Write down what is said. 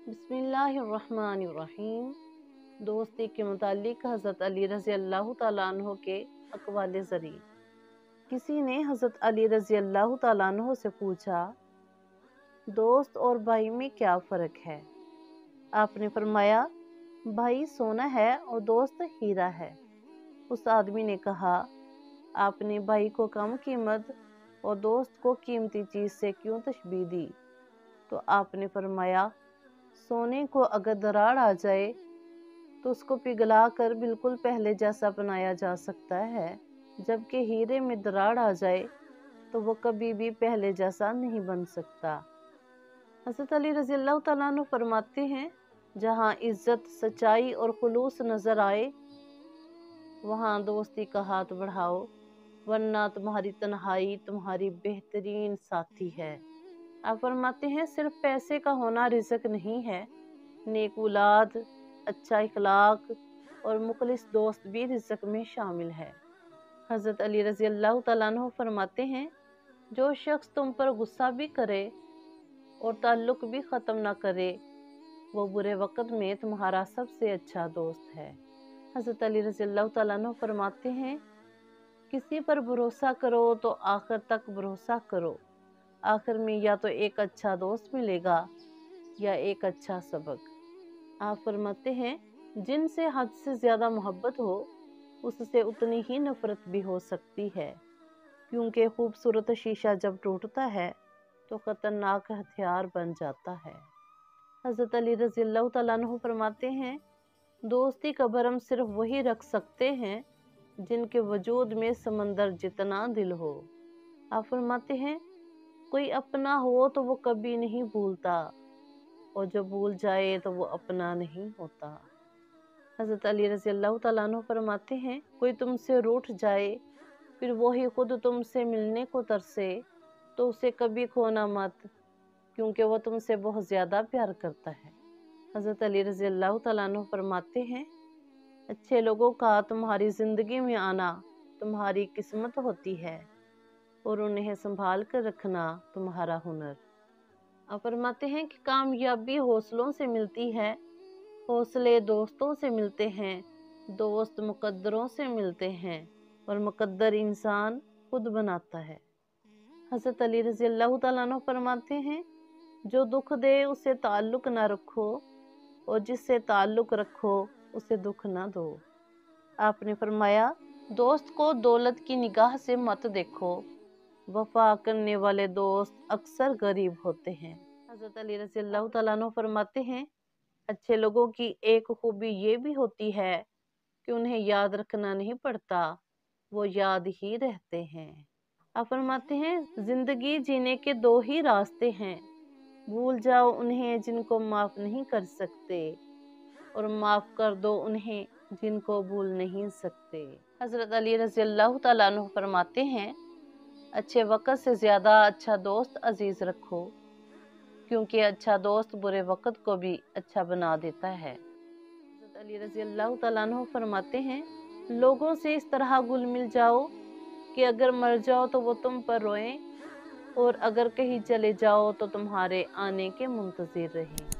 बिस्मिल्लाहिर्रहमानिर्रहीम। दोस्ती के मुतालिक हज़रत अली रज़ी अल्लाह तआला अन्हो के अक़वाल ज़रीब। किसी ने हज़रत अली रज़ी अल्लाह तआला अन्हो से पूछा, दोस्त और भाई में क्या फ़र्क है? आपने फरमाया, भाई सोना है और दोस्त हीरा है। उस आदमी ने कहा, आपने भाई को कम कीमत और दोस्त को कीमती चीज़ से क्यों तशबीह दी? तो आपने फरमाया, सोने को अगर दरार आ जाए तो उसको पिघला कर बिल्कुल पहले जैसा बनाया जा सकता है, जबकि हीरे में दरार आ जाए तो वो कभी भी पहले जैसा नहीं बन सकता। हज़रत अली रज़ी अल्लाह तआला अन्हु फरमाते हैं, जहाँ इज़्ज़त, सच्चाई और खुलूस नज़र आए वहाँ दोस्ती का हाथ बढ़ाओ, वरना तुम्हारी तन्हाई तुम्हारी बेहतरीन साथी है। आप फरमाते हैं, सिर्फ पैसे का होना रिज़्क नहीं है, नेक औलाद, अच्छा इखलाक और मुखलिस दोस्त भी रिज़्क में शामिल है। हज़रत अली रज़ी अल्लाह तआला अन्हु फरमाते हैं, जो शख्स तुम पर गुस्सा भी करे और ताल्लुक़ भी ख़त्म ना करे, वो बुरे वक़्त में तुम्हारा सबसे अच्छा दोस्त है। हज़रत अली रज़ी अल्लाह तआला अन्हु फरमाते हैं, किसी पर भरोसा करो तो आखिर तक भरोसा करो, आखिर में या तो एक अच्छा दोस्त मिलेगा या एक अच्छा सबक। आप फरमाते हैं, जिनसे हद से ज़्यादा मोहब्बत हो उससे उतनी ही नफ़रत भी हो सकती है, क्योंकि खूबसूरत शीशा जब टूटता है तो ख़तरनाक हथियार बन जाता है। हज़रत अली रज़ी अल्लाह तआला अन्हु फरमाते हैं, दोस्ती का भरम सिर्फ वही रख सकते हैं जिनके वजूद में समंदर जितना दिल हो। आप फरमाते हैं, कोई अपना हो तो वो कभी नहीं भूलता और जो भूल जाए तो वो अपना नहीं होता। हज़रत अली रज़ी अल्लाह तआला अन्हु फरमाते हैं, कोई तुमसे रूठ जाए फिर वही खुद तुमसे मिलने को तरसे तो उसे कभी खोना मत, क्योंकि वो तुमसे बहुत ज़्यादा प्यार करता है। हज़रत अली रज़ी अल्लाह तआला अन्हु फरमाते हैं, अच्छे लोगों का तुम्हारी ज़िंदगी में आना तुम्हारी किस्मत होती है और उन्हें संभाल कर रखना तुम्हारा हुनर। आप फरमाते हैं कि कामयाबी हौसलों से मिलती है, हौसले दोस्तों से मिलते हैं, दोस्त मुकद्दरों से मिलते हैं और मुकद्दर इंसान खुद बनाता है। हज़रत अली रज़ी अल्लाह तआला अन्हु फरमाते हैं, जो दुख दे उससे ताल्लुक़ ना रखो और जिससे ताल्लुक़ रखो उसे दुख ना दो। आपने फरमाया, दोस्त को दौलत की निगाह से मत देखो, वफा करने वाले दोस्त अक्सर गरीब होते हैं। हज़रत अली रज़ी अल्लाह तआला अन्हु फरमाते हैं, अच्छे लोगों की एक खूबी ये भी होती है कि उन्हें याद रखना नहीं पड़ता, वो याद ही रहते हैं। आप फरमाते हैं, जिंदगी जीने के दो ही रास्ते हैं, भूल जाओ उन्हें जिनको माफ़ नहीं कर सकते और माफ़ कर दो उन्हें जिनको भूल नहीं सकते। हज़रत अली रज़ी अल्लाह तआला अन्हु फरमाते हैं, अच्छे वक़्त से ज़्यादा अच्छा दोस्त अजीज़ रखो, क्योंकि अच्छा दोस्त बुरे वक़्त को भी अच्छा बना देता है। हज़रत अली रज़ी अल्लाह तआला अन्हु फरमाते हैं, लोगों से इस तरह घुल मिल जाओ कि अगर मर जाओ तो वो तुम पर रोएं और अगर कहीं चले जाओ तो तुम्हारे आने के मुंतज़िर रहें।